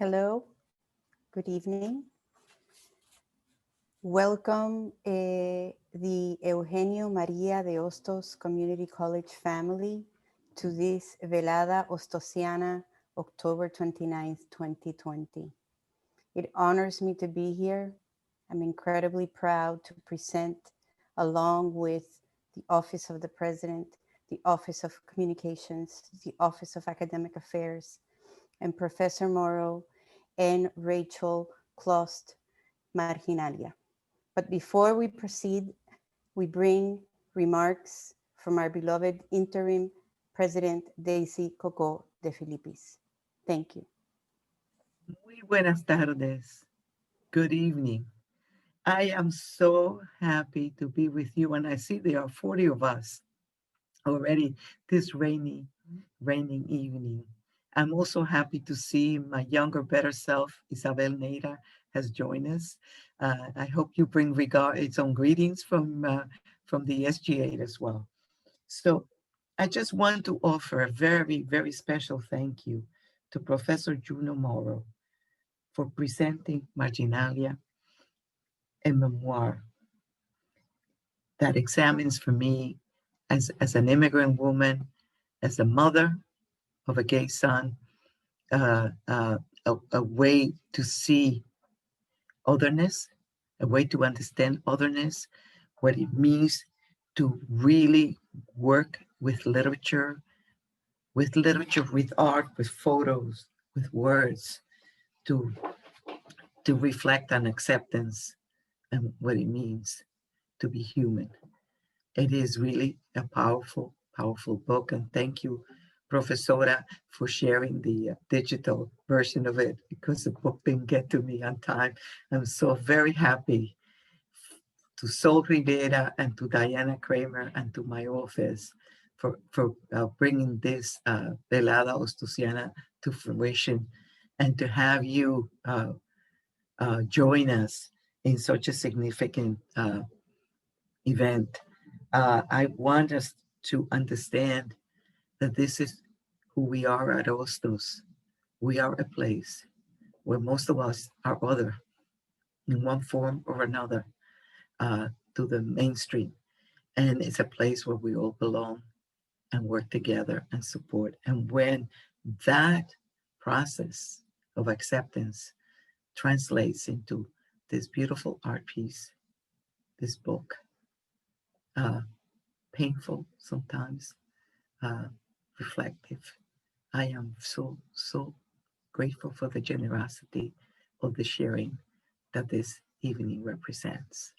Hello, good evening. Welcome the Eugenio Maria de Hostos Community College family to this Velada Hostosiana, October 29th, 2020. It honors me to be here. I'm incredibly proud to present, along with the Office of the President, the Office of Communications, the Office of Academic Affairs, and Professor Morrow and Rachel Clost, Marginalia. But before we proceed, we bring remarks from our beloved interim President Daisy Coco de Filippis. Thank you. Muy buenas tardes. Good evening. I am so happy to be with you, and I see there are 40 of us already this rainy evening. I'm also happy to see my younger, better self, Isabel Neira, has joined us. I hope you bring its own greetings from the SG8 as well. So I just want to offer a very, very special thank you to Professor Juno Morrow for presenting Marginalia, a memoir that examines for me as an immigrant woman, as a mother of a gay son, a way to see otherness, a way to understand otherness, what it means to really work with literature, with art, with photos, with words, to reflect on acceptance and what it means to be human. It is really a powerful, powerful book. And thank you, Professora, for sharing the digital version of it, because the book didn't get to me on time. I'm so very happy to Sol Rivera and to Diana Kramer and to my office for bringing this Velada Hostosiana to fruition, and to have you join us in such a significant event. I want us to understand that this is who we are at Hostos. We are a place where most of us are other in one form or another to the mainstream. And it's a place where we all belong and work together and support. And when that process of acceptance translates into this beautiful art piece, this book, painful sometimes, reflective. I am so grateful for the generosity of the sharing that this evening represents.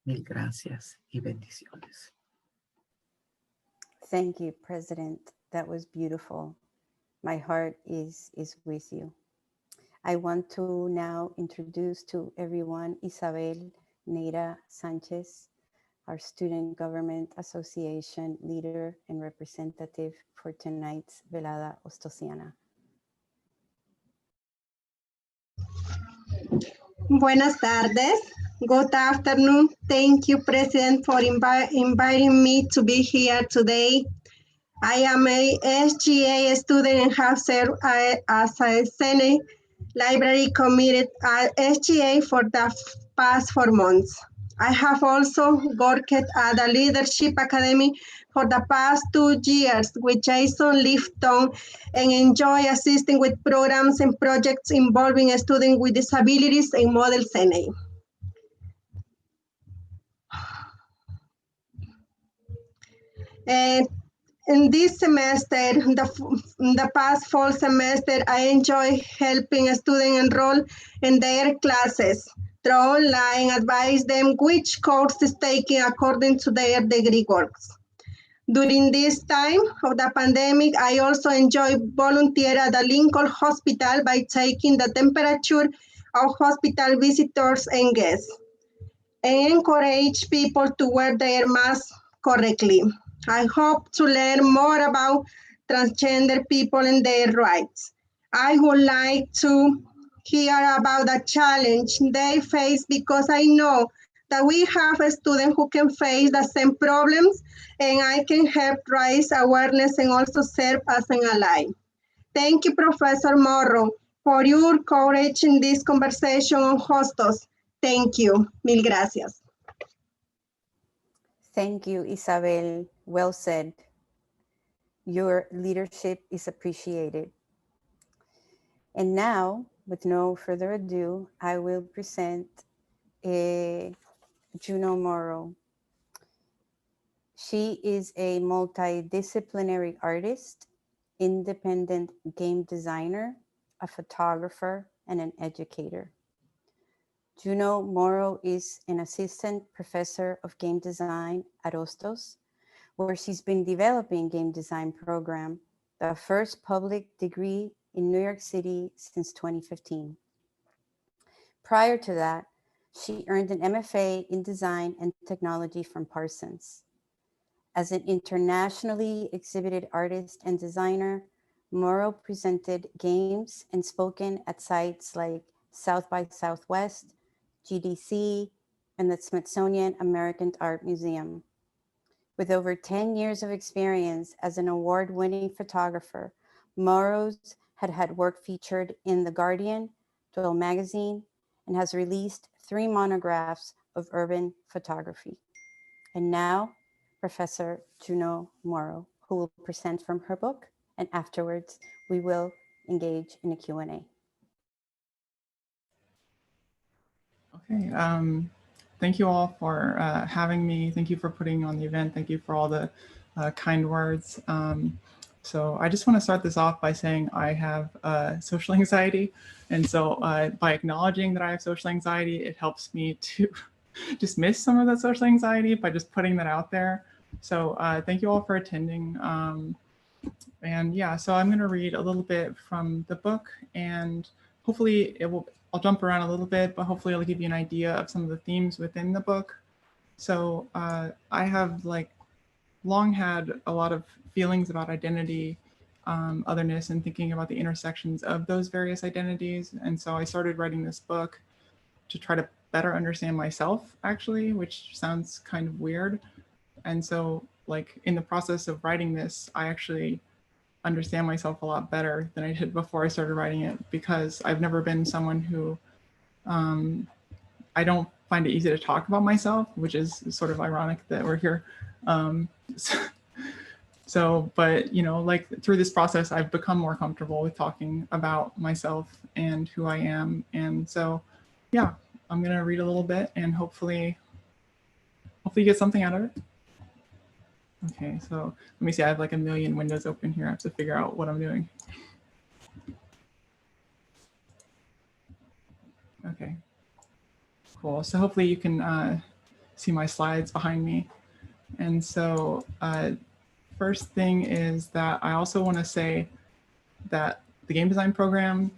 Mil gracias y bendiciones. Thank you, President. That was beautiful. My heart is with you. I want to now introduce to everyone Isabel Neira Sanchez, our Student Government Association leader and representative for tonight's Velada Hostosiana. Buenas tardes. Good afternoon. Thank you, President, for inviting me to be here today. I am a SGA student and have served as a Senate library committee at SGA for the past 4 months. I have also worked at the Leadership Academy for the past 2 years with Jason Lifton, and enjoy assisting with programs and projects involving students with disabilities in Model Senate. And in this semester, the past fall semester, I enjoy helping students enroll in their classes through online, advise them which course is taken according to their degree works. During this time of the pandemic, I also enjoy volunteer at the Lincoln Hospital by taking the temperature of hospital visitors and guests, and encourage people to wear their masks correctly. I hope to learn more about transgender people and their rights. I would like to hear about the challenge they face, because I know that we have a student who can face the same problems, and I can help raise awareness and also serve as an ally. Thank you, Professor Morrow, for your courage in this conversation on Hostos. Thank you. Mil gracias. Thank you, Isabel. Well said. Your leadership is appreciated. And now, with no further ado, I will present Juno Morrow. She is a multidisciplinary artist, independent game designer, a photographer, and an educator. Juno Morrow is an assistant professor of game design at Hostos, where she's been developing game design program, the first public degree in New York City since 2015. Prior to that, she earned an MFA in design and technology from Parsons. As an internationally exhibited artist and designer, Morrow presented games and spoken at sites like South by Southwest, GDC, and the Smithsonian American Art Museum. With over 10 years of experience as an award-winning photographer, Morrow's had work featured in The Guardian, Dwell Magazine, and has released 3 monographs of urban photography. And now, Professor Juno Morrow, who will present from her book, and afterwards we will engage in a Q&A. Okay, thank you all for having me. Thank you for putting on the event. Thank you for all the kind words. So I just want to start this off by saying I have social anxiety. And so by acknowledging that I have social anxiety, it helps me to dismiss some of that social anxiety by just putting that out there. So thank you all for attending. And yeah, so I'm going to read a little bit from the book, and hopefully I'll jump around a little bit, but hopefully it'll give you an idea of some of the themes within the book. So I have long had a lot of feelings about identity, otherness, and thinking about the intersections of those various identities. And so I started writing this book to try to better understand myself, actually, which sounds kind of weird. And so in the process of writing this, I actually understand myself a lot better than I did before I started writing it, because I've never been someone who, I don't find it easy to talk about myself, which is sort of ironic that we're here. But through this process, I've become more comfortable with talking about myself and who I am. And so, yeah, I'm gonna read a little bit and hopefully get something out of it. Okay, so let me see, I have a million windows open here. I have to figure out what I'm doing. Okay, cool. So hopefully you can see my slides behind me. And so first thing is that I also want to say that the game design program,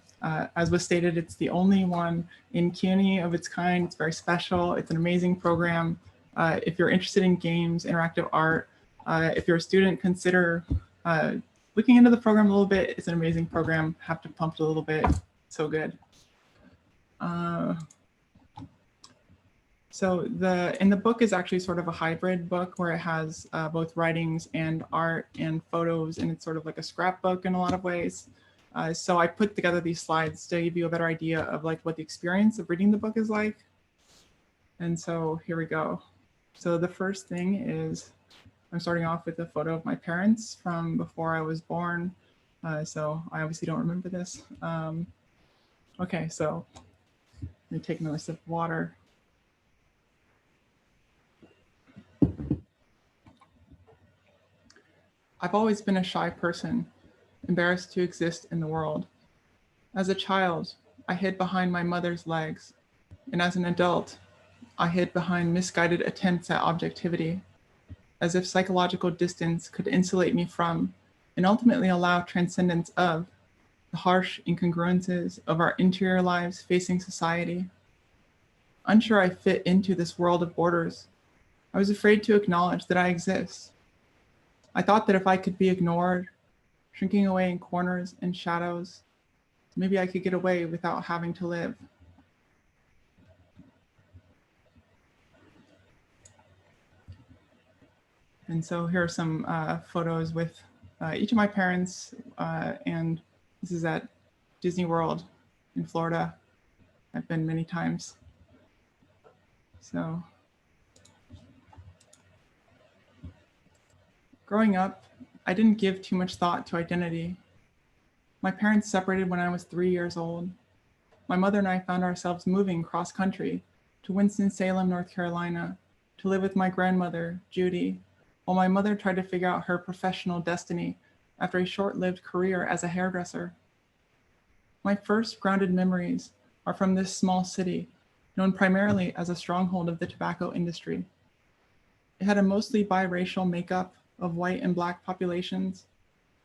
as was stated, it's the only one in CUNY of its kind. It's very special. It's an amazing program. If you're interested in games, interactive art, if you're a student, consider looking into the program a little bit. It's an amazing program. Have to pump it a little bit. So good. So in the book is actually sort of a hybrid book where it has both writings and art and photos, and it's sort of like a scrapbook in a lot of ways. So I put together these slides to give you a better idea of what the experience of reading the book is like. And so here we go. So the first thing is I'm starting off with a photo of my parents from before I was born. So I obviously don't remember this. Okay, so let me take another sip of water. I've always been a shy person, embarrassed to exist in the world. As a child, I hid behind my mother's legs, and as an adult, I hid behind misguided attempts at objectivity, as if psychological distance could insulate me from, and ultimately allow transcendence of, the harsh incongruences of our interior lives facing society. Unsure I fit into this world of borders, I was afraid to acknowledge that I exist. I thought that if I could be ignored, shrinking away in corners and shadows, maybe I could get away without having to live. And so here are some photos with each of my parents. And This is at Disney World in Florida. I've been many times. So growing up, I didn't give too much thought to identity. My parents separated when I was 3 years old. My mother and I found ourselves moving cross country to Winston-Salem, North Carolina, to live with my grandmother, Judy, while my mother tried to figure out her professional destiny after a short-lived career as a hairdresser. My first grounded memories are from this small city, known primarily as a stronghold of the tobacco industry. It had a mostly biracial makeup of white and Black populations.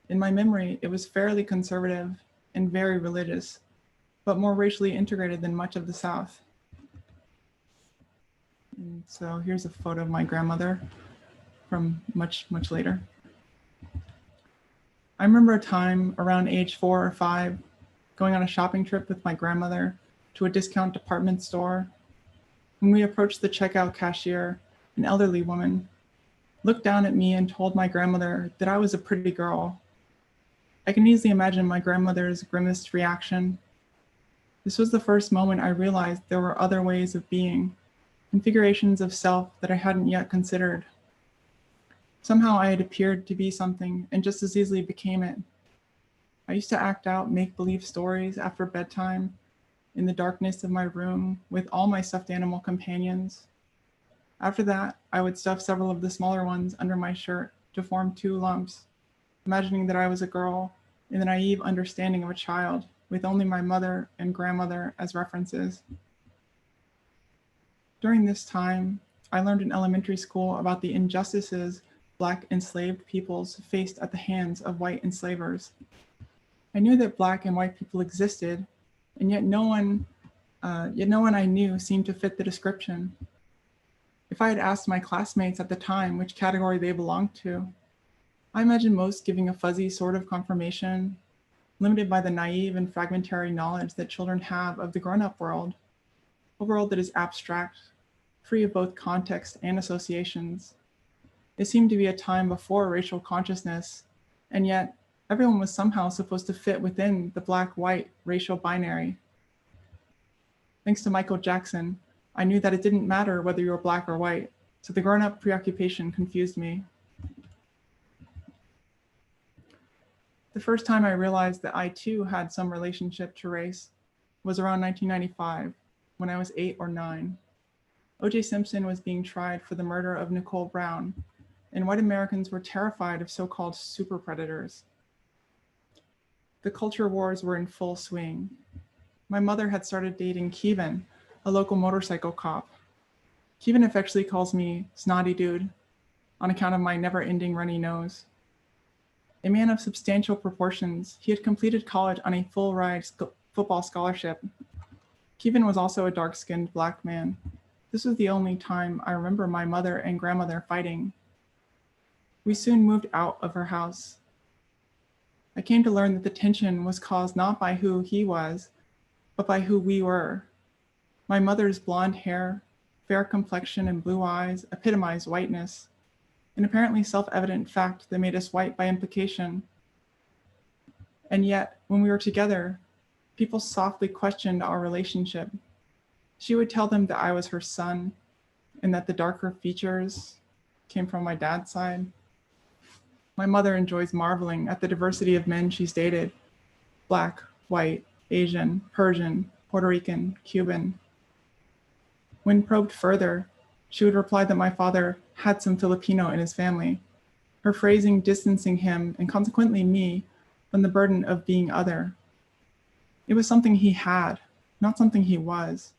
In my memory, it was fairly conservative and very religious, but more racially integrated than much of the South. And so here's a photo of my grandmother from much, much later. I remember a time around age 4 or 5, going on a shopping trip with my grandmother to a discount department store. When we approached the checkout cashier, an elderly woman looked down at me and told my grandmother that I was a pretty girl. I can easily imagine my grandmother's grimaced reaction. This was the first moment I realized there were other ways of being, configurations of self that I hadn't yet considered. Somehow I had appeared to be something and just as easily became it. I used to act out make-believe stories after bedtime in the darkness of my room with all my stuffed animal companions. After that, I would stuff several of the smaller ones under my shirt to form 2 lumps, imagining that I was a girl in the naive understanding of a child, with only my mother and grandmother as references. During this time, I learned in elementary school about the injustices Black enslaved peoples faced at the hands of white enslavers. I knew that Black and white people existed, and yet no one I knew seemed to fit the description. If I had asked my classmates at the time which category they belonged to, I imagine most giving a fuzzy sort of confirmation, limited by the naive and fragmentary knowledge that children have of the grown-up world, a world that is abstract, free of both context and associations. It seemed to be a time before racial consciousness, and yet everyone was somehow supposed to fit within the Black-white racial binary. Thanks to Michael Jackson, I knew that it didn't matter whether you were Black or white, so the grown-up preoccupation confused me. The first time I realized that I too had some relationship to race was around 1995, when I was 8 or 9. O.J. Simpson was being tried for the murder of Nicole Brown, and white Americans were terrified of so-called super predators. The culture wars were in full swing. My mother had started dating Kevin, a local motorcycle cop. Kevin affectionately calls me Snotty Dude on account of my never-ending runny nose. A man of substantial proportions, he had completed college on a full-ride football scholarship. Kevin was also a dark-skinned Black man. This was the only time I remember my mother and grandmother fighting. We soon moved out of her house. I came to learn that the tension was caused not by who he was, but by who we were. My mother's blonde hair, fair complexion, and blue eyes epitomized whiteness, an apparently self-evident fact that made us white by implication. And yet, when we were together, people softly questioned our relationship. She would tell them that I was her son and that the darker features came from my dad's side. My mother enjoys marveling at the diversity of men she's dated: Black, white, Asian, Persian, Puerto Rican, Cuban. When probed further, she would reply that my father had some Filipino in his family, her phrasing distancing him and consequently me from the burden of being other. It was something he had, not something he was.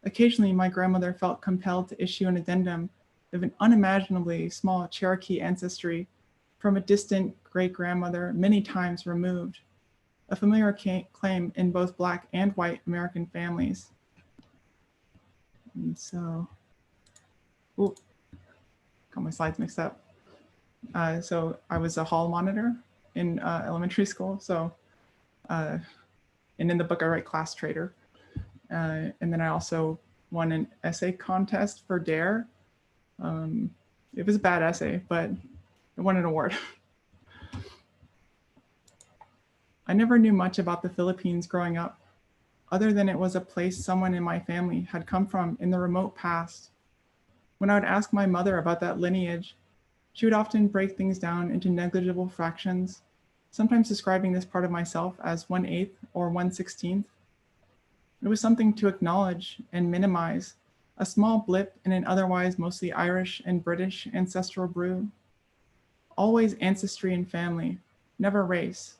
Occasionally, my grandmother felt compelled to issue an addendum of an unimaginably small Cherokee ancestry from a distant great-grandmother many times removed, a familiar claim in both Black and white American families. And so, got my slides mixed up. So I was a hall monitor in elementary school. So, and in the book I write class traitor. And then I also won an essay contest for DARE. It was a bad essay, but I won an award. I never knew much about the Philippines growing up, other than it was a place someone in my family had come from in the remote past. When I would ask my mother about that lineage, she would often break things down into negligible fractions, sometimes describing this part of myself as 1/8 or 1/16. It was something to acknowledge and minimize, a small blip in an otherwise mostly Irish and British ancestral brew. Always ancestry and family, never race.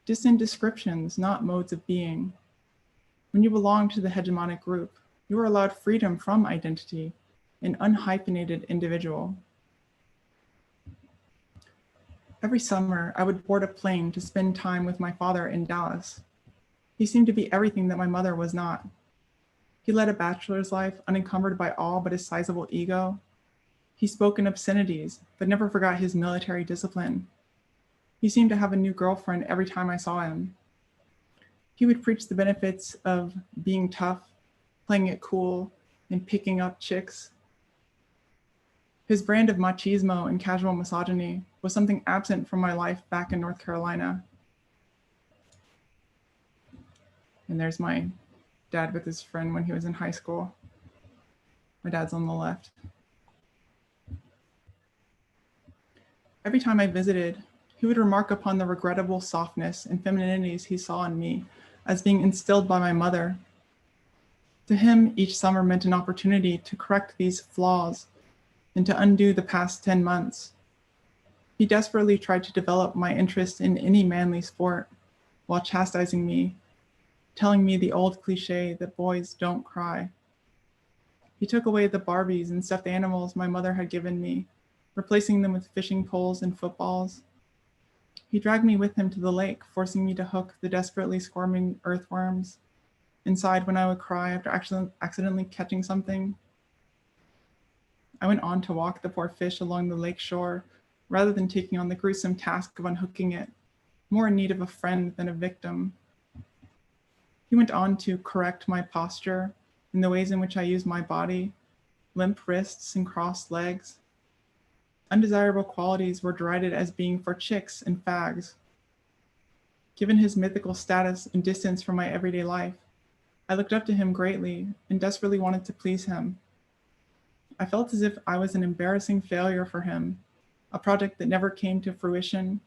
Distant descriptions, not modes of being. When you belong to the hegemonic group, you are allowed freedom from identity, an unhyphenated individual. Every summer, I would board a plane to spend time with my father in Dallas. He seemed to be everything that my mother was not. He led a bachelor's life unencumbered by all but his sizable ego. He spoke in obscenities, but never forgot his military discipline. He seemed to have a new girlfriend every time I saw him. He would preach the benefits of being tough, playing it cool, and picking up chicks. His brand of machismo and casual misogyny was something absent from my life back in North Carolina. And there's my dad with his friend when he was in high school. My dad's on the left. Every time I visited, he would remark upon the regrettable softness and femininities he saw in me as being instilled by my mother. To him, each summer meant an opportunity to correct these flaws and to undo the past 10 months. He desperately tried to develop my interest in any manly sport while chastising me, telling me the old cliche that boys don't cry. He took away the Barbies and stuffed animals my mother had given me, replacing them with fishing poles and footballs. He dragged me with him to the lake, forcing me to hook the desperately squirming earthworms inside when I would cry after accidentally catching something. I went on to walk the poor fish along the lake shore, rather than taking on the gruesome task of unhooking it, more in need of a friend than a victim. He went on to correct my posture and the ways in which I use my body, limp wrists and crossed legs. Undesirable qualities were derided as being for chicks and fags. Given his mythical status and distance from my everyday life, I looked up to him greatly and desperately wanted to please him. I felt as if I was an embarrassing failure for him, a project that never came to fruition,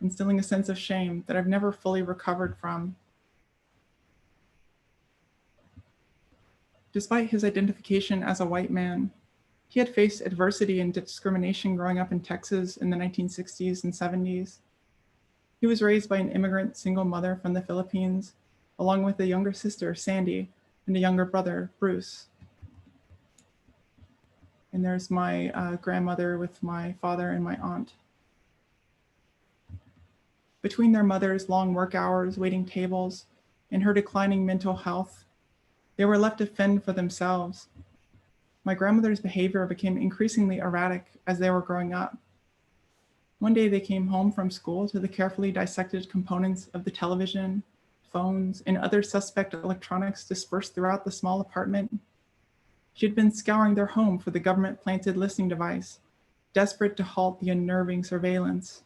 instilling a sense of shame that I've never fully recovered from. Despite his identification as a white man, he had faced adversity and discrimination growing up in Texas in the 1960s and 70s. He was raised by an immigrant single mother from the Philippines, along with a younger sister, Sandy, and a younger brother, Bruce. And there's my grandmother with my father and my aunt. Between their mother's long work hours, waiting tables, and her declining mental health, they were left to fend for themselves. My grandmother's behavior became increasingly erratic as they were growing up. One day they came home from school to the carefully dissected components of the television, phones, and other suspect electronics dispersed throughout the small apartment. She had been scouring their home for the government-planted listening device, desperate to halt the unnerving surveillance.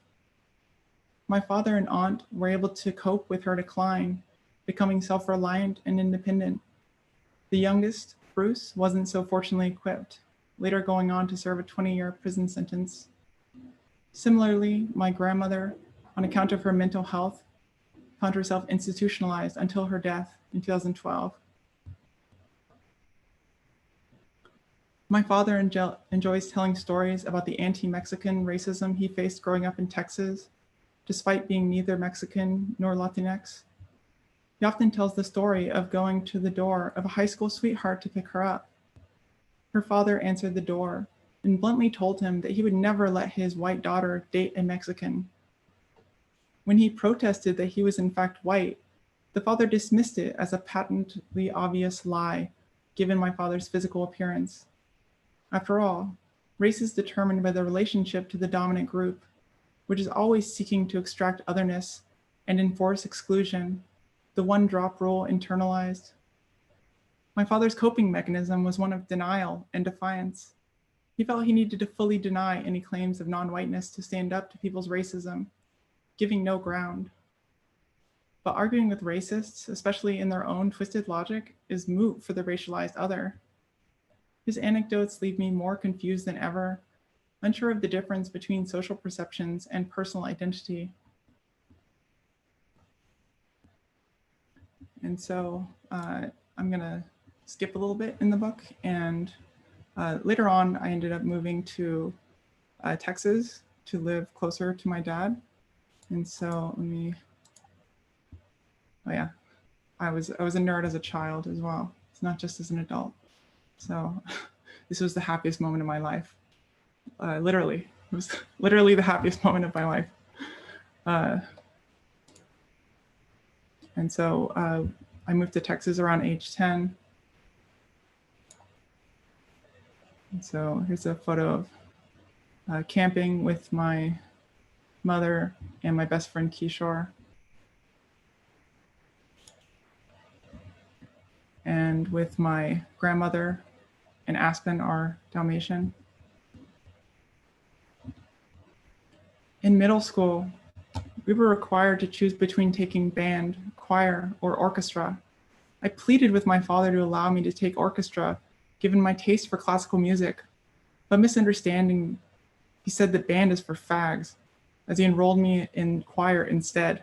My father and aunt were able to cope with her decline, becoming self-reliant and independent. The youngest, Bruce, wasn't so fortunately equipped, later going on to serve a 20-year prison sentence. Similarly, my grandmother, on account of her mental health, found herself institutionalized until her death in 2012. My father enjoys telling stories about the anti-Mexican racism he faced growing up in Texas, despite being neither Mexican nor Latinx. He often tells the story of going to the door of a high school sweetheart to pick her up. Her father answered the door and bluntly told him that he would never let his white daughter date a Mexican. When he protested that he was in fact white, the father dismissed it as a patently obvious lie, given my father's physical appearance. After all, race is determined by the relationship to the dominant group, which is always seeking to extract otherness and enforce exclusion, the one-drop rule internalized. My father's coping mechanism was one of denial and defiance. He felt he needed to fully deny any claims of non-whiteness to stand up to people's racism, giving no ground. But arguing with racists, especially in their own twisted logic, is moot for the racialized other. His anecdotes leave me more confused than ever, unsure of the difference between social perceptions and personal identity. And so I'm gonna skip a little bit in the book, and later on I ended up moving to Texas to live closer to my dad. And so let me, oh yeah, I was a nerd as a child as well. It's not just as an adult. So this was the happiest moment of my life. Literally, it was literally the happiest moment of my life. And so I moved to Texas around age 10. And so here's a photo of camping with my mother and my best friend Kishore. And with my grandmother and Aspen, our Dalmatian. In middle school, we were required to choose between taking band, choir, or orchestra. I pleaded with my father to allow me to take orchestra, given my taste for classical music, but misunderstanding, he said that band is for fags, as he enrolled me in choir instead,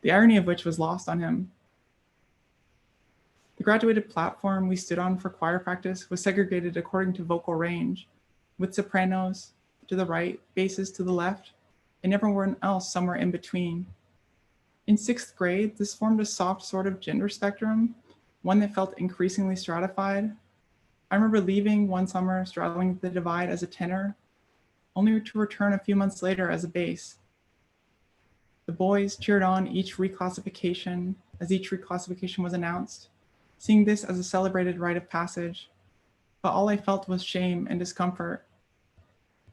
the irony of which was lost on him. The graduated platform we stood on for choir practice was segregated according to vocal range, with sopranos to the right, basses to the left, and everyone else somewhere in between. In 6th grade, this formed a soft sort of gender spectrum, one that felt increasingly stratified. I remember leaving one summer straddling the divide as a tenor, only to return a few months later as a bass. The boys cheered on each reclassification as each reclassification was announced, seeing this as a celebrated rite of passage, but all I felt was shame and discomfort.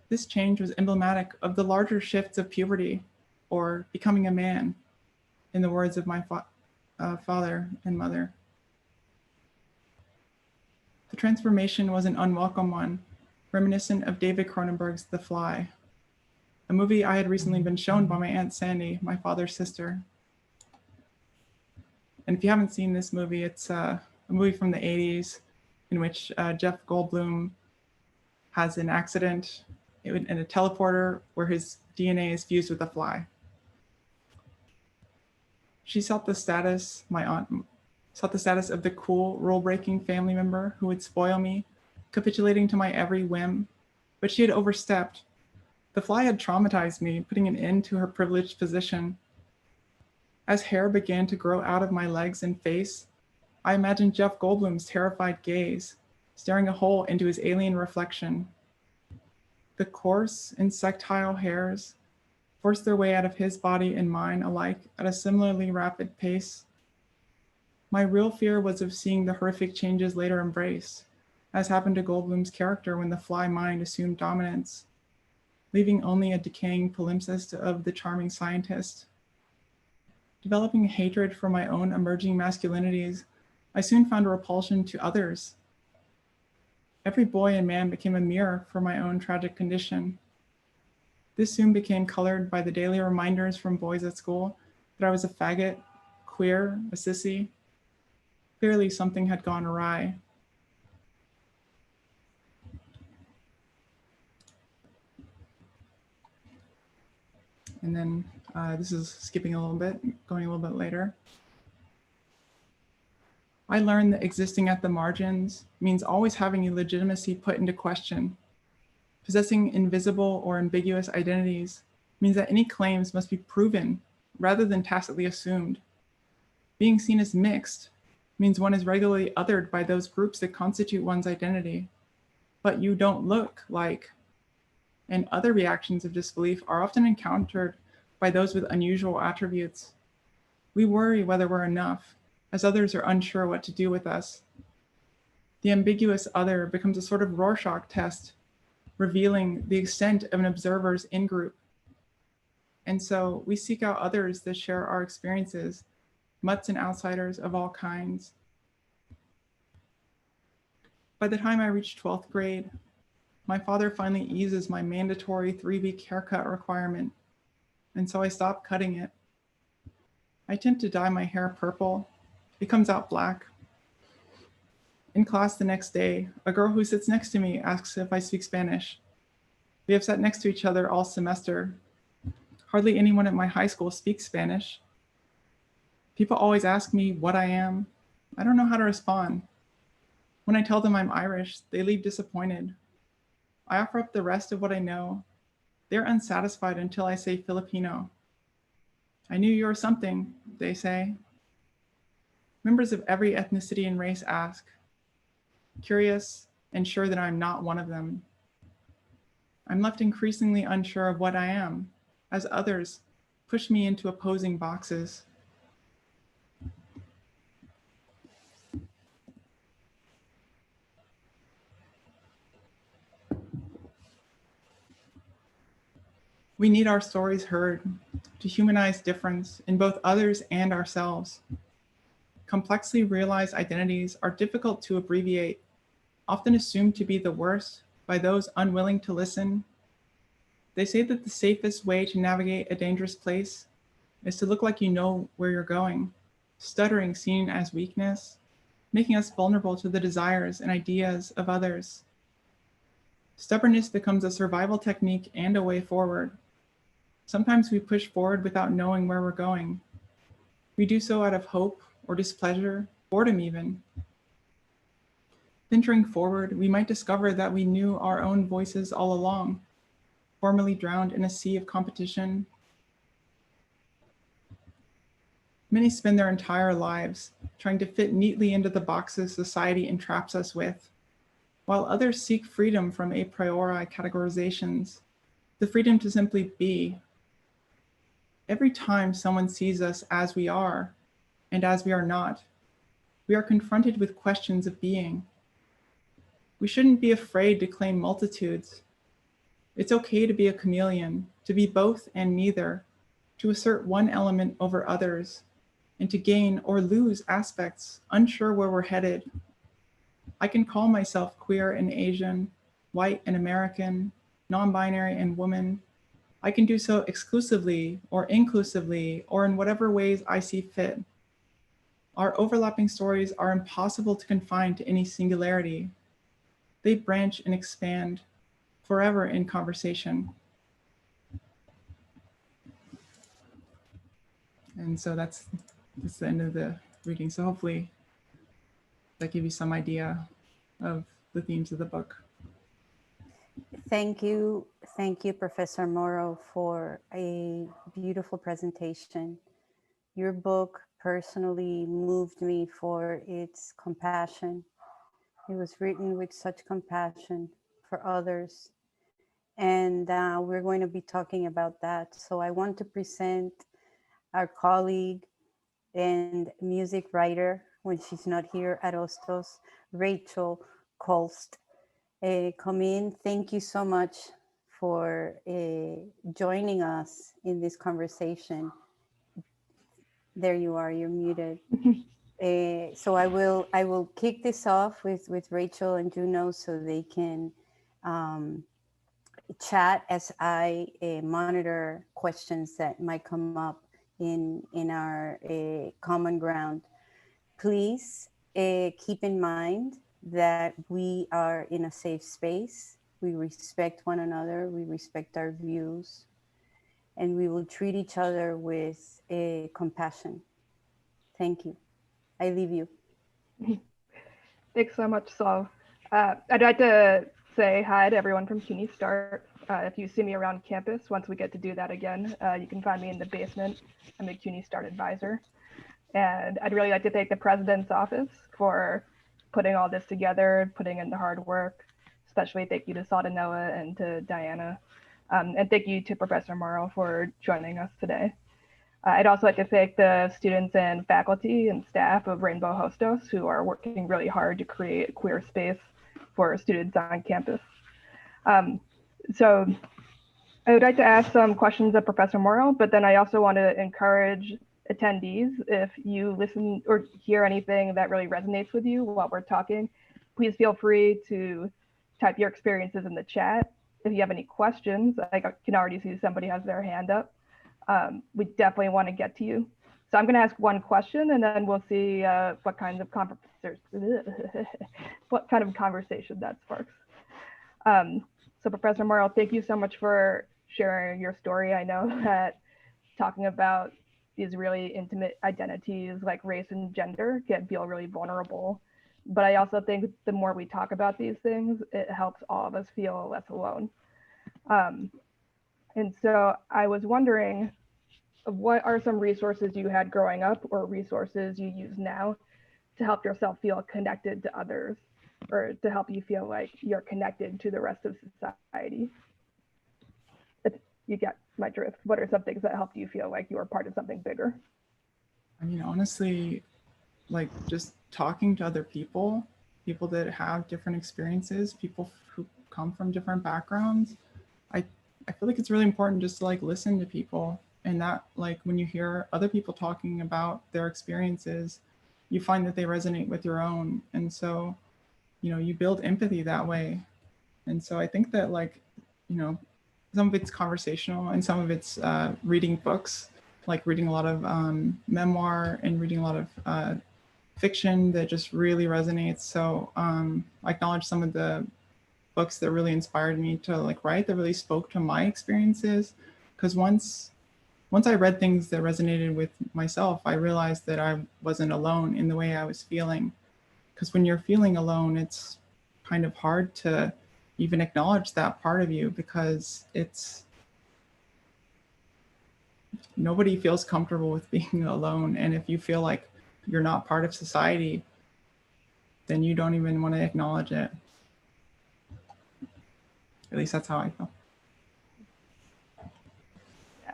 This change was emblematic of the larger shifts of puberty, or becoming a man, in the words of my father and mother. The transformation was an unwelcome one, reminiscent of David Cronenberg's The Fly, a movie I had recently been shown by my Aunt Sandy, my father's sister. And if you haven't seen this movie, it's a movie from the 80s in which Jeff Goldblum has an accident in a teleporter where his DNA is fused with a fly. She sought the status, my aunt sought the status of the cool, rule-breaking family member who would spoil me, capitulating to my every whim, but she had overstepped. The fly had traumatized me, putting an end to her privileged position. As hair began to grow out of my legs and face, I imagined Jeff Goldblum's terrified gaze, staring a hole into his alien reflection. The coarse, insectile hairs forced their way out of his body and mine alike at a similarly rapid pace. My real fear was of seeing the horrific changes later embraced, as happened to Goldblum's character when the fly mind assumed dominance, leaving only a decaying palimpsest of the charming scientist. Developing hatred for my own emerging masculinities, I soon found a repulsion to others. Every boy and man became a mirror for my own tragic condition. This soon became colored by the daily reminders from boys at school that I was a faggot, queer, a sissy. Clearly something had gone awry. And then this is skipping a little bit, going a little bit later. I learned that existing at the margins means always having your legitimacy put into question. Possessing invisible or ambiguous identities means that any claims must be proven rather than tacitly assumed. Being seen as mixed means one is regularly othered by those groups that constitute one's identity. But you don't look like, and other reactions of disbelief are often encountered by those with unusual attributes. We worry whether we're enough, as others are unsure what to do with us. The ambiguous other becomes a sort of Rorschach test, revealing the extent of an observer's in-group. And so we seek out others that share our experiences, mutts and outsiders of all kinds. By the time I reached 12th grade, my father finally eases my mandatory 3-week haircut requirement, and so I stopped cutting it. I tend to dye my hair purple. It comes out black. In class the next day, a girl who sits next to me asks if I speak Spanish. We have sat next to each other all semester. Hardly anyone at my high school speaks Spanish. People always ask me what I am. I don't know how to respond. When I tell them I'm Irish, they leave disappointed. I offer up the rest of what I know. They're unsatisfied until I say Filipino. I knew you were something, they say. Members of every ethnicity and race ask, curious and sure that I'm not one of them. I'm left increasingly unsure of what I am, as others push me into opposing boxes. We need our stories heard to humanize difference in both others and ourselves. Complexly realized identities are difficult to abbreviate, often assumed to be the worst by those unwilling to listen. They say that the safest way to navigate a dangerous place is to look like you know where you're going, stuttering seen as weakness, making us vulnerable to the desires and ideas of others. Stubbornness becomes a survival technique and a way forward. Sometimes we push forward without knowing where we're going. We do so out of hope or displeasure, boredom even. Venturing forward, we might discover that we knew our own voices all along, formerly drowned in a sea of competition. Many spend their entire lives trying to fit neatly into the boxes society entraps us with, while others seek freedom from a priori categorizations, the freedom to simply be. Every time someone sees us as we are and as we are not, we are confronted with questions of being. We shouldn't be afraid to claim multitudes. It's okay to be a chameleon, to be both and neither, to assert one element over others, and to gain or lose aspects, unsure where we're headed. I can call myself queer and Asian, white and American, non-binary and woman. I can do so exclusively or inclusively or in whatever ways I see fit. Our overlapping stories are impossible to confine to any singularity. They branch and expand forever in conversation. And so that's the end of the reading. So hopefully that gives you some idea of the themes of the book. Thank you, Professor Morrow, for a beautiful presentation. Your book personally moved me for its compassion. It was written with such compassion for others. And we're going to be talking about that. So I want to present our colleague and music writer, when she's not here at Hostos, Rachel Kolst. Come in. Thank you so much for joining us in this conversation. There you are, you're muted. So I will kick this off with Rachel and Juno so they can chat as I monitor questions that might come up in our common ground. Please keep in mind that we are in a safe space. We respect one another, we respect our views, and we will treat each other with compassion. Thank you. I leave you. Thanks so much, Sol. I'd like to say hi to everyone from CUNY Start. If you see me around campus, once we get to do that again, you can find me in the basement. I'm a CUNY Start advisor. And I'd really like to thank the President's Office for putting all this together, putting in the hard work. Especially thank you to Sol, to Noah, and to Diana. And thank you to Professor Morrow for joining us today. I'd also like to thank the students and faculty and staff of Rainbow Hostos who are working really hard to create a queer space for students on campus. So I would like to ask some questions of Professor Morrow, but then I also want to encourage attendees, if you listen or hear anything that really resonates with you while we're talking, please feel free to type your experiences in the chat. If you have any questions, I can already see somebody has their hand up. We definitely want to get to you. So I'm going to ask one question, and then we'll see what kind of conversation that sparks. So Professor Morrow, thank you so much for sharing your story. I know that talking about these really intimate identities like race and gender can feel really vulnerable. But I also think the more we talk about these things, it helps all of us feel less alone. And so I was wondering, what are some resources you had growing up or resources you use now to help yourself feel connected to others, or to help you feel like you're connected to the rest of society? If you get my drift, what are some things that helped you feel like you were part of something bigger? I mean, honestly, like just talking to other people that have different experiences, people who come from different backgrounds. I feel like it's really important just to like listen to people, and that like when you hear other people talking about their experiences, you find that they resonate with your own. And so, you know, you build empathy that way. And so I think that like, you know, some of it's conversational and some of it's reading books, like reading a lot of memoir and reading a lot of fiction that just really resonates. So I acknowledge some of the books that really inspired me to like write, that really spoke to my experiences. Because once I read things that resonated with myself, I realized that I wasn't alone in the way I was feeling. Because when you're feeling alone, it's kind of hard to even acknowledge that part of you, because it's nobody feels comfortable with being alone. And if you feel like you're not part of society, then you don't even want to acknowledge it. At least that's how I feel. Yeah,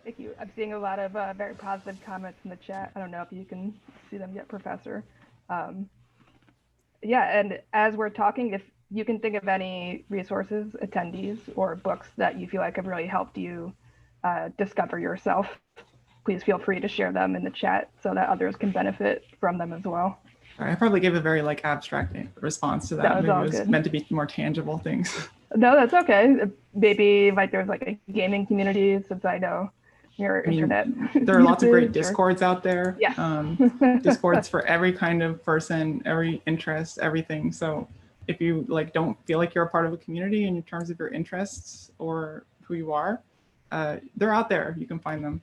thank you. I'm seeing a lot of very positive comments in the chat. I don't know if you can see them yet, Professor. Yeah, and as we're talking, if you can think of any resources, attendees, or books that you feel like have really helped you discover yourself, please feel free to share them in the chat so that others can benefit from them as well. I probably gave a very like abstract response to that. That was all good. Meant to be more tangible things. No, that's okay. Maybe like there's like a gaming community, since I know your internet. There are lots of great Discords out there. Yeah. Discords for every kind of person, every interest, everything. So if you like don't feel like you're a part of a community in terms of your interests or who you are, they're out there. You can find them.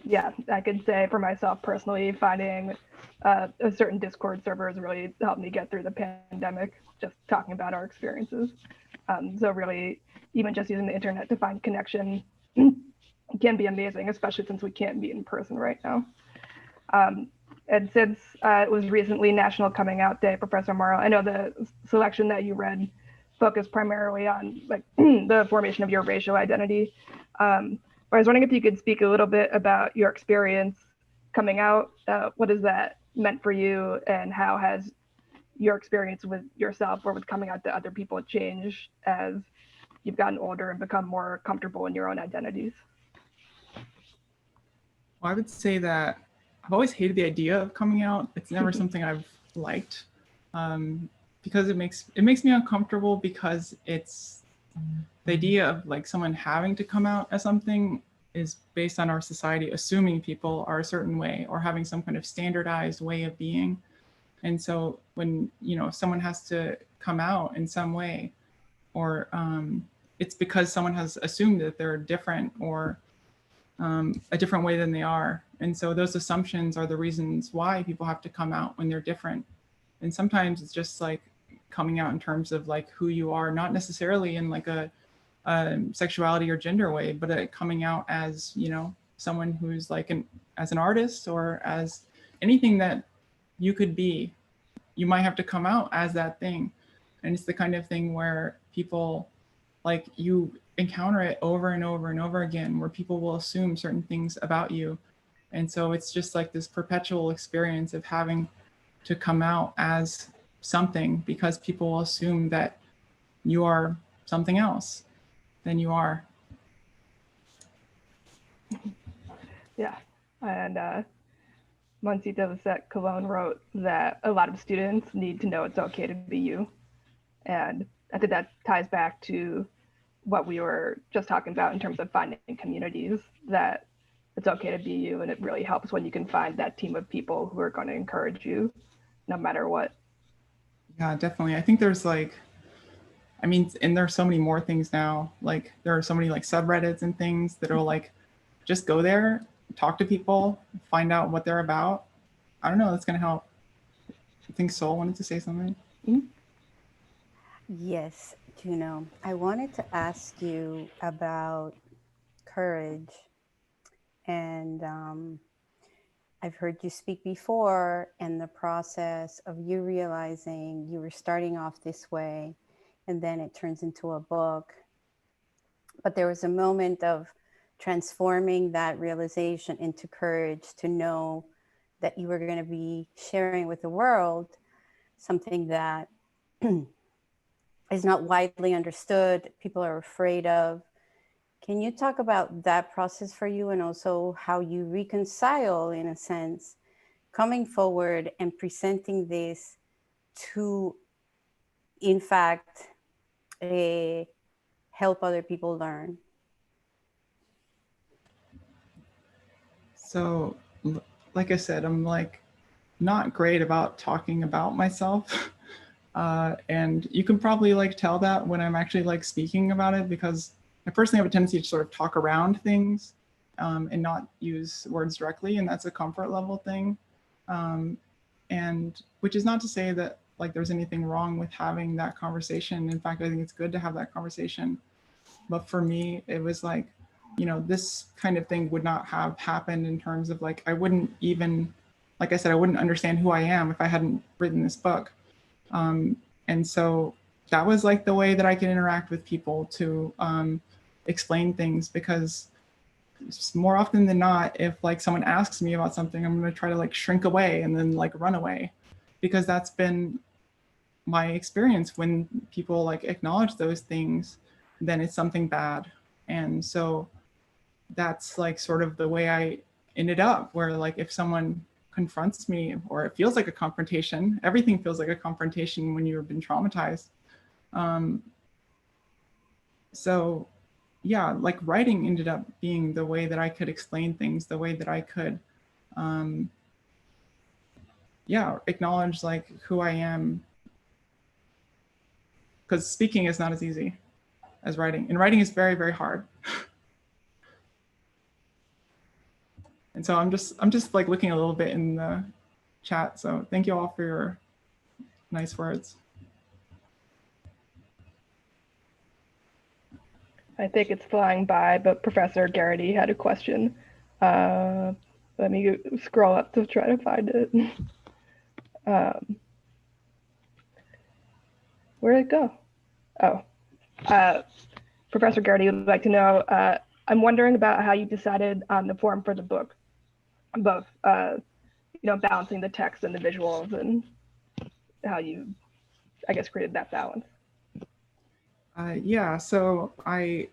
Yeah, I could say for myself personally, finding a certain Discord server has really helped me get through the pandemic, just talking about our experiences. So really, even just using the internet to find connection can be amazing, especially since we can't meet in person right now. And since it was recently National Coming Out Day, Professor Morrow, I know the selection that you read focused primarily on like the formation of your racial identity. I was wondering if you could speak a little bit about your experience coming out. What has that meant for you, and how has your experience with yourself or with coming out to other people changed as you've gotten older and become more comfortable in your own identities? Well, I would say that I've always hated the idea of coming out. It's never something I've liked, because it makes me uncomfortable, because it's the idea of like someone having to come out as something is based on our society assuming people are a certain way or having some kind of standardized way of being. And so when, you know, someone has to come out in some way, or it's because someone has assumed that they're different or a different way than they are. And so those assumptions are the reasons why people have to come out when they're different. And sometimes it's just like coming out in terms of like who you are, not necessarily in like a sexuality or gender way, but coming out as, you know, someone who's like as an artist or as anything that you could be. You might have to come out as that thing. And it's the kind of thing where people, like, you encounter it over and over and over again, where people will assume certain things about you. And so it's just like this perpetual experience of having to come out as something, because people will assume that you are something else than you are. Yeah, and Moncito Lisette Cologne wrote that a lot of students need to know it's okay to be you. And I think that ties back to what we were just talking about in terms of finding communities, that it's okay to be you, and it really helps when you can find that team of people who are going to encourage you no matter what. Yeah, definitely. I think there's like, I mean, and there's so many more things now. Like there are so many like subreddits and things that are like, just go there, talk to people, find out what they're about. I don't know, that's gonna help. I think Sol wanted to say something. Mm-hmm. Yes, Juno. I wanted to ask you about courage. And I've heard you speak before, and the process of you realizing you were starting off this way, and then it turns into a book. But there was a moment of transforming that realization into courage to know that you were going to be sharing with the world something that is not widely understood, people are afraid of. Can you talk about that process for you, and also how you reconcile, in a sense, coming forward and presenting this to, in fact, help other people learn? So, like I said, I'm like not great about talking about myself. And you can probably like tell that when I'm actually like speaking about it, because I personally have a tendency to sort of talk around things and not use words directly, and that's a comfort level thing. And which is not to say that like there's anything wrong with having that conversation. In fact, I think it's good to have that conversation. But for me, it was like, you know, this kind of thing would not have happened in terms of like, I wouldn't even, like I said, I wouldn't understand who I am if I hadn't written this book. And so that was like the way that I could interact with people to explain things, because more often than not, if like someone asks me about something, I'm going to try to like shrink away and then like run away, because that's been my experience. When people like acknowledge those things, then it's something bad. And so that's like sort of the way I ended up, where like if someone confronts me, or it feels like a confrontation, everything feels like a confrontation when you've been traumatized. So yeah, like writing ended up being the way that I could explain things, the way that I could yeah, acknowledge like who I am, because speaking is not as easy as writing, and writing is very, very hard. And so I'm just like looking a little bit in the chat. So thank you all for your nice words. I think it's flying by, but Professor Garrity had a question. Let me scroll up to try to find it. Where did it go? Oh, Professor Garrity would like to know, I'm wondering about how you decided on the form for the book, both, you know, balancing the text and the visuals, and how you, I guess, created that balance. Yeah, so I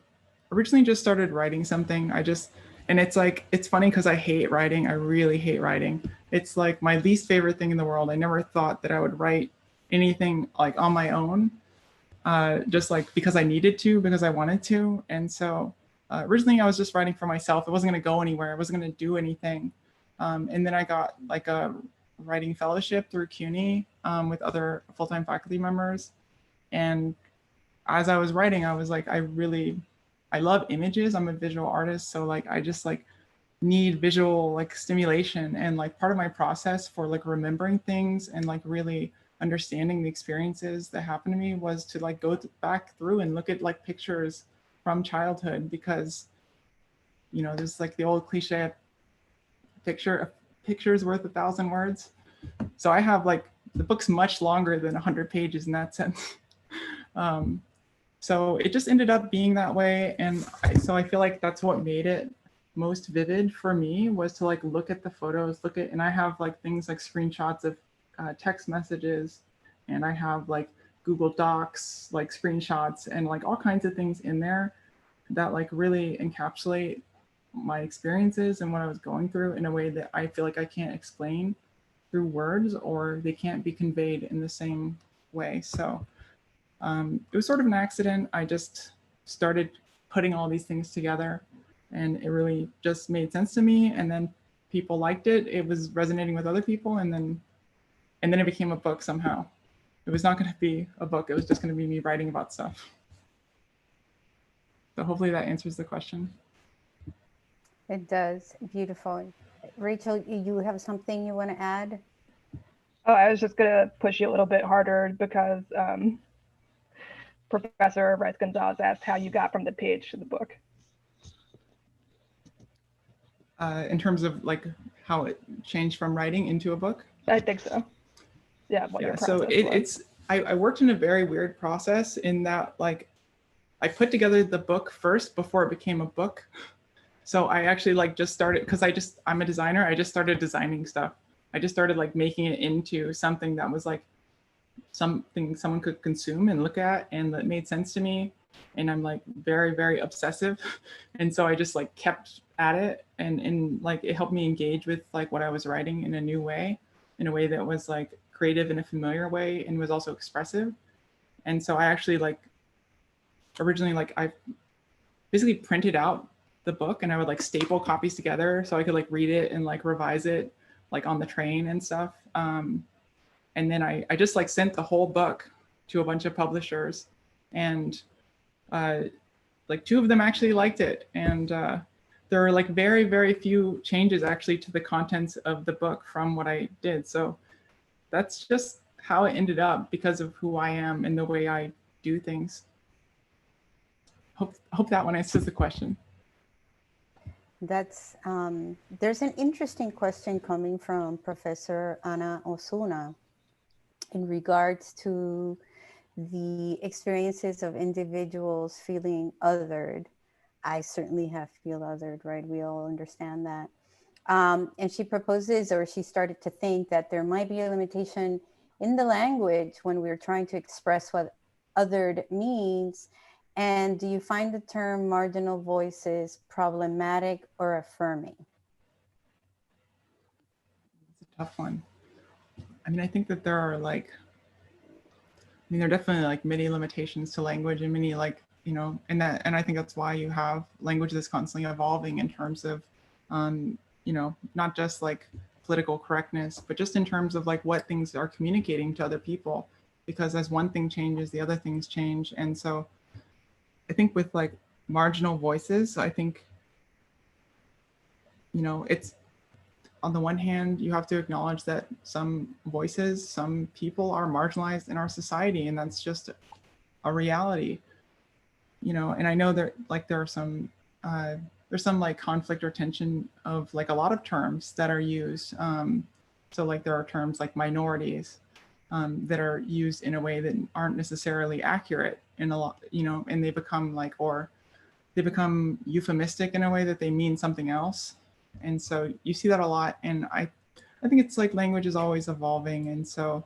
originally just started writing something. And it's like, it's funny because I hate writing. I really hate writing. It's like my least favorite thing in the world. I never thought that I would write anything like on my own, just like because I needed to, because I wanted to. And so originally I was just writing for myself. It wasn't going to go anywhere. I wasn't going to do anything. And then I got like a writing fellowship through CUNY with other full-time faculty members. And as I was writing, I was like, I love images. I'm a visual artist. So like, I just like need visual like stimulation. And like part of my process for like remembering things and like really understanding the experiences that happened to me was to like go back through and look at like pictures from childhood, because, you know, there's like the old cliche, picture's worth 1,000 words. So I have like, the book's much longer than 100 pages in that sense. So it just ended up being that way. And so I feel like that's what made it most vivid for me, was to like look at the photos, and I have like things like screenshots of text messages, and I have like Google Docs, like screenshots, and like all kinds of things in there that like really encapsulate my experiences and what I was going through in a way that I feel like I can't explain through words, or they can't be conveyed in the same way. So it was sort of an accident. I just started putting all these things together. and it really just made sense to me. And then people liked it. It was resonating with other people, and then it became a book somehow. It was not going to be a book. It was just going to be me writing about stuff. So hopefully that answers the question. It does. Beautiful. Rachel, you have something you want to add? Oh, I was just gonna push you a little bit harder because Professor Rice Gonzalez asked how you got from the page to the book. In terms of like how it changed from writing into a book? I think so. Yeah, what your process so was. I worked in a very weird process in that, like, I put together the book first before it became a book. So I actually like just started, because I'm a designer. I just started designing stuff. I just started like making it into something that was like something someone could consume and look at, and that made sense to me. And I'm like very, very obsessive. And so I just like kept at it, and like it helped me engage with like what I was writing in a new way, in a way that was like creative in a familiar way and was also expressive. And so I actually like originally, like, I basically printed out the book and I would like staple copies together so I could like read it and like revise it like on the train and stuff. And then I just like sent the whole book to a bunch of publishers, and like 2 of them actually liked it. And there are like very, very few changes actually to the contents of the book from what I did. So that's just how it ended up because of who I am and the way I do things. Hope that one answers the question. That's there's an interesting question coming from Professor Ana Osuna in regards to the experiences of individuals feeling othered. I certainly have feel othered, right? We all understand that. And she proposes, or she started to think that there might be a limitation in the language when we're trying to express what othered means. And do you find the term marginal voices problematic or affirming? It's a tough one. I mean, I think that there are like, there are definitely like many limitations to language, and many like, and I think that's why you have language that's constantly evolving in terms of, not just like political correctness, but just in terms of like what things are communicating to other people. Because as one thing changes, the other things change. And so I think with like marginal voices, I think, it's, on the one hand, you have to acknowledge that some voices, some people are marginalized in our society, and that's just a reality. And I know that like there's some like conflict or tension of like a lot of terms that are used. So like there are terms like minorities that are used in a way that aren't necessarily accurate in a lot, and they become like, or they become euphemistic in a way that they mean something else. And so you see that a lot. And I think it's like language is always evolving. And so,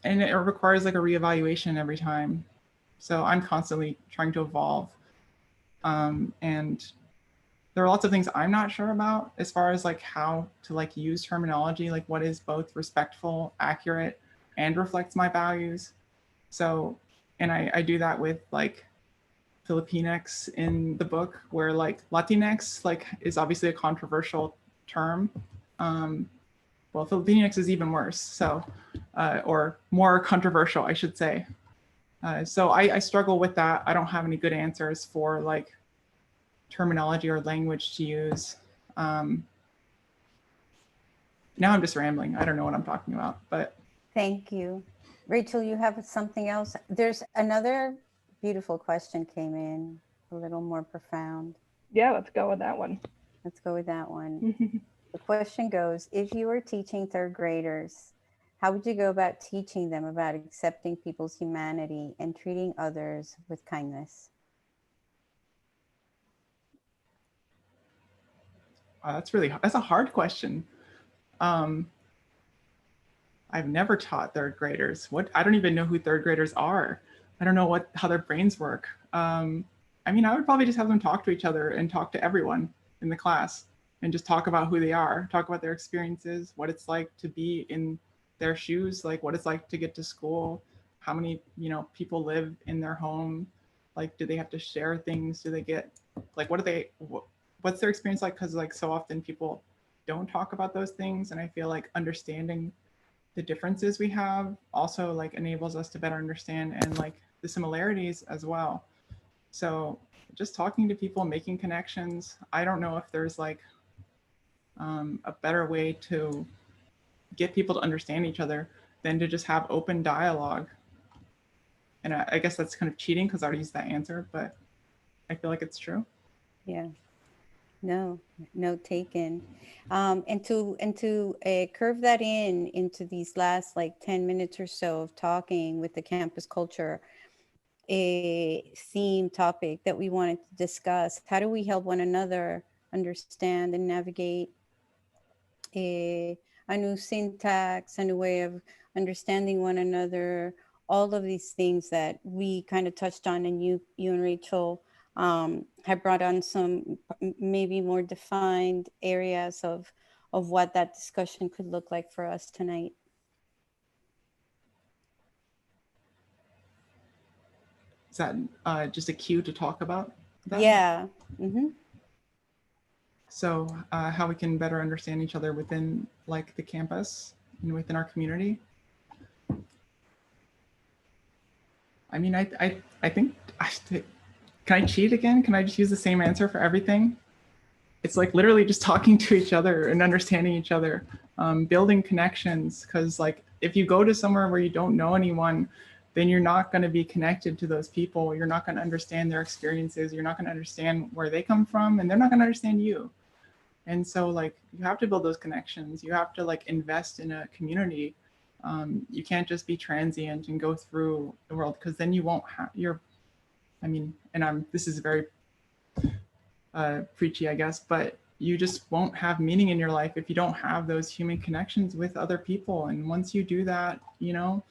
and it requires like a reevaluation every time. So I'm constantly trying to evolve. And there are lots of things I'm not sure about as far as like how to like use terminology, like what is both respectful, accurate, and reflects my values. So, and I do that with like Filipinx in the book, where like Latinx like is obviously a controversial term. Well, Filipinx is even worse, so or more controversial, I should say. So I struggle with that. I don't have any good answers for like terminology or language to use. Now I'm just rambling. I don't know what I'm talking about, but. Thank you. Rachel, you have something else? There's another beautiful question came in, a little more profound. Yeah, let's go with that one. Let's go with that one. The question goes, if you were teaching 3rd graders, how would you go about teaching them about accepting people's humanity and treating others with kindness? That's a hard question. I've never taught 3rd graders. I don't even know who 3rd graders are. I don't know how their brains work. I mean, I would probably just have them talk to each other and talk to everyone in the class and just talk about who they are, talk about their experiences, what it's like to be in their shoes, like what it's like to get to school, how many, people live in their home, Like, do they have to share things? Do they get, like, what's their experience like? Because like so often people don't talk about those things. And I feel like understanding the differences we have also like enables us to better understand and like the similarities as well. So just talking to people, making connections. I don't know if there's like a better way to get people to understand each other than to just have open dialogue. And I guess that's kind of cheating because I already used that answer, but I feel like it's true. Yeah. No, note taken. And to curve that into these last like 10 minutes or so of talking with the campus culture, a theme topic that we wanted to discuss. How do we help one another understand and navigate a new syntax, a new way of understanding one another, all of these things that we kind of touched on, and you and Rachel have brought on some maybe more defined areas of what that discussion could look like for us tonight. Is that just a cue to talk about that? Yeah. Mm-hmm. So how we can better understand each other within like the campus and within our community. I mean, I think, can I cheat again? Can I just use the same answer for everything? It's like literally just talking to each other and understanding each other, building connections. Because like if you go to somewhere where you don't know anyone, then you're not going to be connected to those people. You're not going to understand their experiences. You're not going to understand where they come from, and they're not going to understand you. And so like you have to build those connections. You have to like invest in a community. You can't just be transient and go through the world, because then you won't have this is very preachy, I guess, but you just won't have meaning in your life if you don't have those human connections with other people. And once you do that, you know,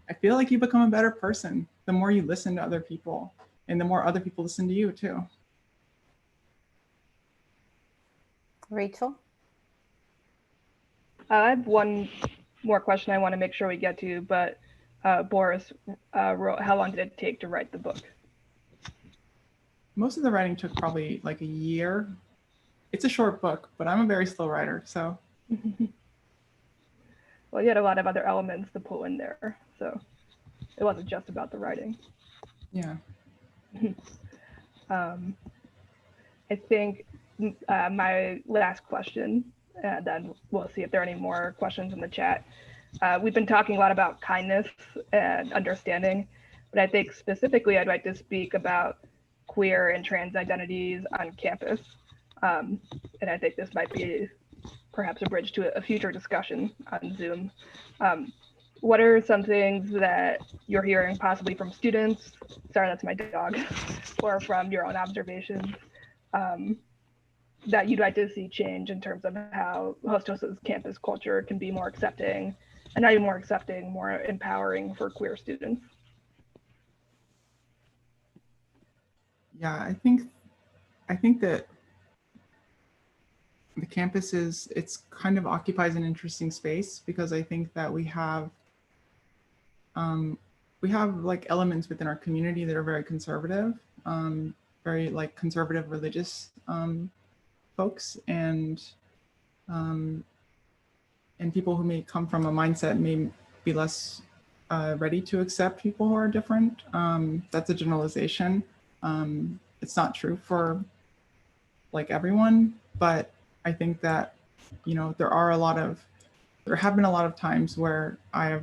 I feel like you become a better person the more you listen to other people, and the more other people listen to you too. Rachel? I have one more question I want to make sure we get to, but Boris wrote, how long did it take to write the book? Most of the writing took probably like a year. It's a short book, but I'm a very slow writer, so. Well, you had a lot of other elements to pull in there, so it wasn't just about the writing. Yeah. I think my last question, and then we'll see if there are any more questions in the chat. We've been talking a lot about kindness and understanding, but I think specifically I'd like to speak about queer and trans identities on campus. And I think this might be perhaps a bridge to a future discussion on Zoom. What are some things that you're hearing possibly from students, sorry, that's my dog, or from your own observations that you'd like to see change in terms of how Hostos's campus culture can be more accepting, and not even more accepting, more empowering for queer students? Yeah, I think that the campus it's kind of occupies an interesting space, because I think that we have like elements within our community that are very conservative, very like conservative religious folks, and people who may come from a mindset may be less ready to accept people who are different. That's a generalization. It's not true for like everyone, but I think that, you know, there have been a lot of times where I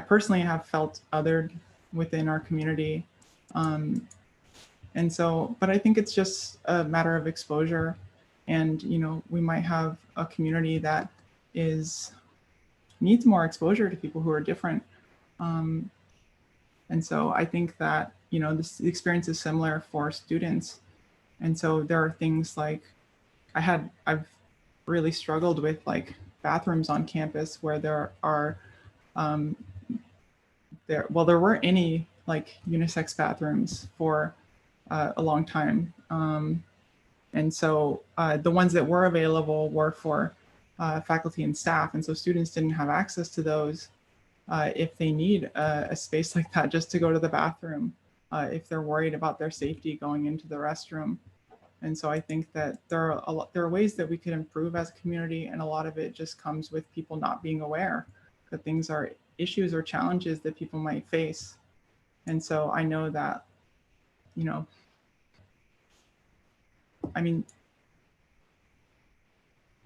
personally have felt othered within our community. And so, but I think it's just a matter of exposure. And, you know, we might have a community that needs more exposure to people who are different. And so I think that, you know, this experience is similar for students. And so there are things like I've really struggled with like bathrooms on campus where there weren't any like unisex bathrooms for a long time. And so the ones that were available were for faculty and staff. And so students didn't have access to those. if they need a space like that just to go to the bathroom, if they're worried about their safety going into the restroom. And so I think that there are ways that we could improve as a community, and a lot of it just comes with people not being aware that things are issues or challenges that people might face. And so I know that, you know, I mean,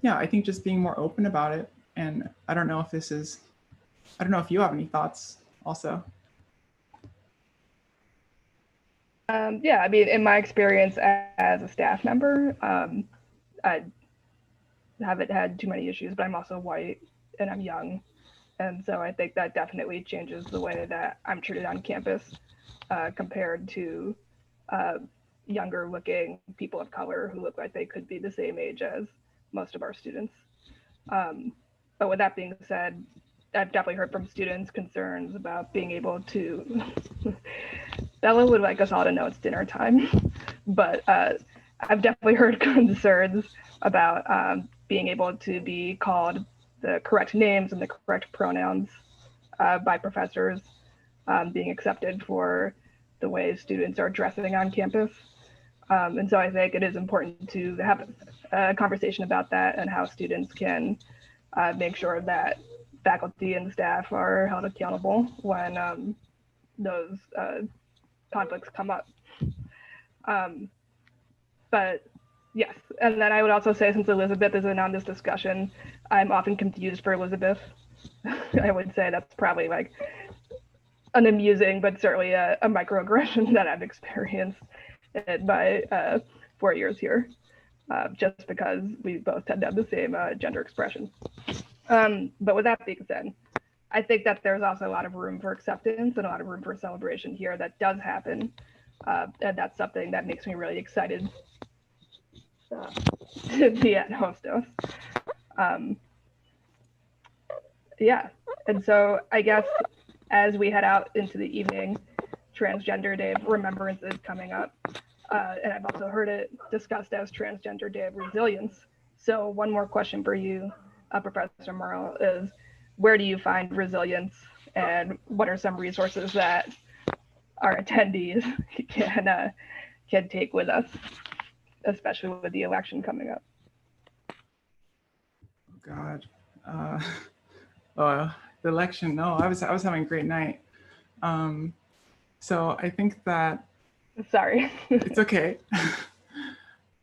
yeah, I think just being more open about it. And I don't know if you have any thoughts also. Yeah, I mean, in my experience as a staff member, I haven't had too many issues, but I'm also white and I'm young. And so I think that definitely changes the way that I'm treated on campus compared to younger looking people of color who look like they could be the same age as most of our students. But with that being said, I've definitely heard from students concerns about being able to. Bella would like us all to know it's dinner time, but I've definitely heard concerns about being able to be called the correct names and the correct pronouns by professors, being accepted for the way students are dressing on campus. And so I think it is important to have a conversation about that and how students can make sure that faculty and staff are held accountable when those conflicts come up. But yes, and then I would also say, since Elizabeth isn't on this discussion, I'm often confused for Elizabeth. I would say that's probably like an amusing, but certainly a microaggression that I've experienced in my 4 years here, just because we both tend to have the same gender expression. But with that being said, I think that there's also a lot of room for acceptance and a lot of room for celebration here that does happen. And that's something that makes me really excited to be at Hostos. Yeah, and so I guess as we head out into the evening, Transgender Day of Remembrance is coming up. And I've also heard it discussed as Transgender Day of Resilience. So one more question for you, Professor Morrow, is where do you find resilience, and what are some resources that our attendees can take with us, especially with the election coming up? Oh God. The election. No, I was having a great night. So I think that. Sorry. It's okay.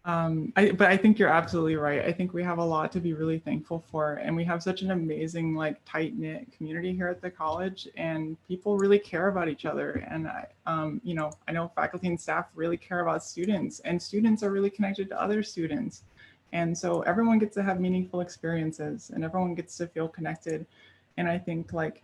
But I think you're absolutely right. I think we have a lot to be really thankful for, and we have such an amazing, like, tight-knit community here at the college, and people really care about each other. And I know faculty and staff really care about students, and students are really connected to other students. And so everyone gets to have meaningful experiences, and everyone gets to feel connected. And I think, like,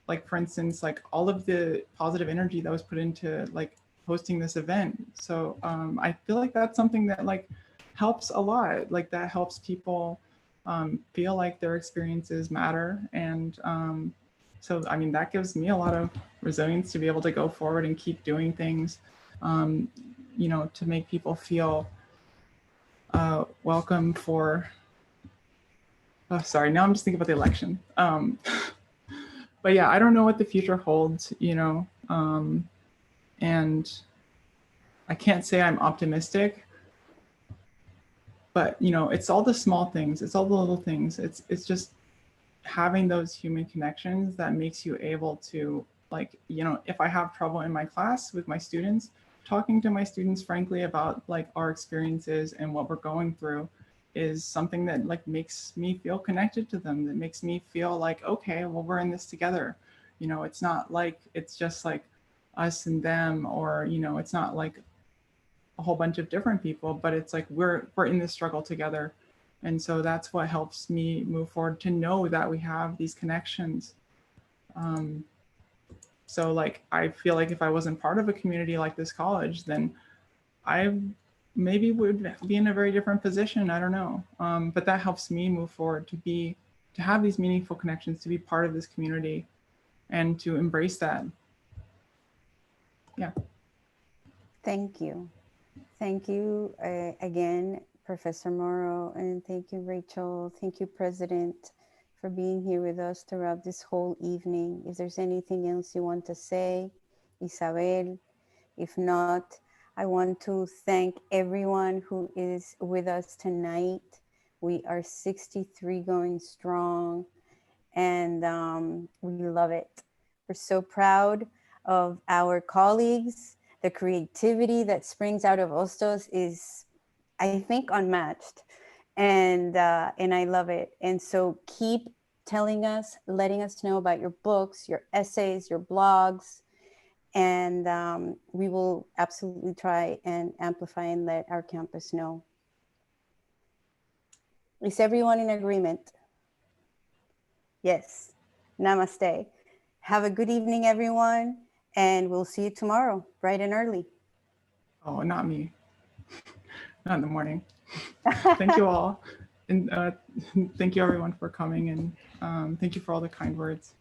like, for instance, like, all of the positive energy that was put into, like, hosting this event. So I feel like that's something that, like, helps a lot. Like, that helps people feel like their experiences matter. And so, I mean, that gives me a lot of resilience to be able to go forward and keep doing things, to make people feel welcome for, oh, sorry, now I'm just thinking about the election. But yeah, I don't know what the future holds, and I can't say I'm optimistic, but it's all the small things, it's all the little things. It's just having those human connections that makes you able to, like, if I have trouble in my class with my students, talking to my students frankly about, like, our experiences and what we're going through is something that, like, makes me feel connected to them, that makes me feel like, okay, well, we're in this together. It's not like it's just like us and them, or it's not like a whole bunch of different people, but it's like we're in this struggle together. And so that's what helps me move forward, to know that we have these connections. So, like, I feel like if I wasn't part of a community like this college, then I maybe would be in a very different position. I don't know. But that helps me move forward, to have these meaningful connections, to be part of this community, and to embrace that. Yeah. Thank you. Thank you again, Professor Morrow, and thank you, Rachel. Thank you, President, for being here with us throughout this whole evening. If there's anything else you want to say, Isabel, if not, I want to thank everyone who is with us tonight. We are 63 going strong, and we love it. We're so proud of our colleagues. The creativity that springs out of Hostos is, I think, unmatched, and I love it. And so keep telling us, letting us know about your books, your essays, your blogs, and we will absolutely try and amplify and let our campus know. Is everyone in agreement? Yes. Namaste. Have a good evening, everyone, and we'll see you tomorrow, bright and early. Oh, not me. Not in the morning. Thank you all. And thank you everyone for coming, and thank you for all the kind words.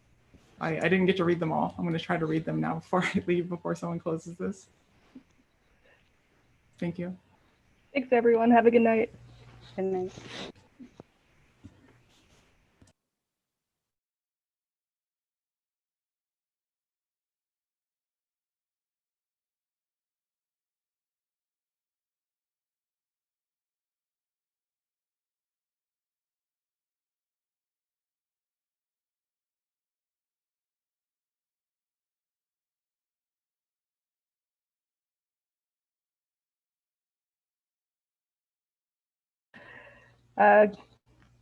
I didn't get to read them all. I'm going to try to read them now before I leave, before someone closes this. Thank you. Thanks, everyone. Have a good night. Good night.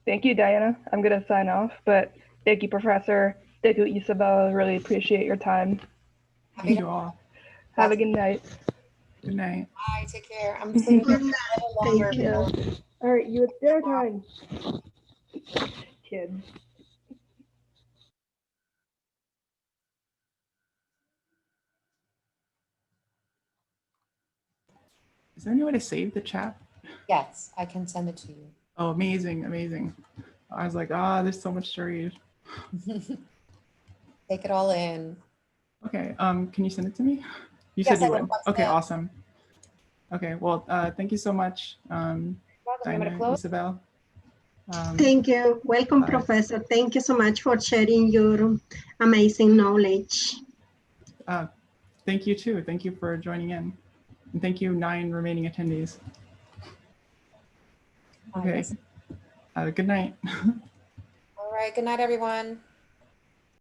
Thank you, Diana. I'm going to sign off, but thank you, Professor. Thank you, Isabel. Really appreciate your time. Thank you all. Have a good night. Good night. Bye. Take care. I'm just leaving a little longer. Thank you. All right, it's dinner time. Kids. Is there any way to save the chat? Yes, I can send it to you. Oh, amazing, amazing. I was like, there's so much to read. Take it all in. Okay, can you send it to me? You Yes, said you I will. would. Okay, awesome. Okay, well, thank you so much, Welcome. Diana, Isabel. Thank you. Welcome, Professor. Thank you so much for sharing your amazing knowledge. Thank you too. Thank you for joining in. And thank you, 9 remaining attendees. Okay, Yes. good night. All right. Good night, everyone.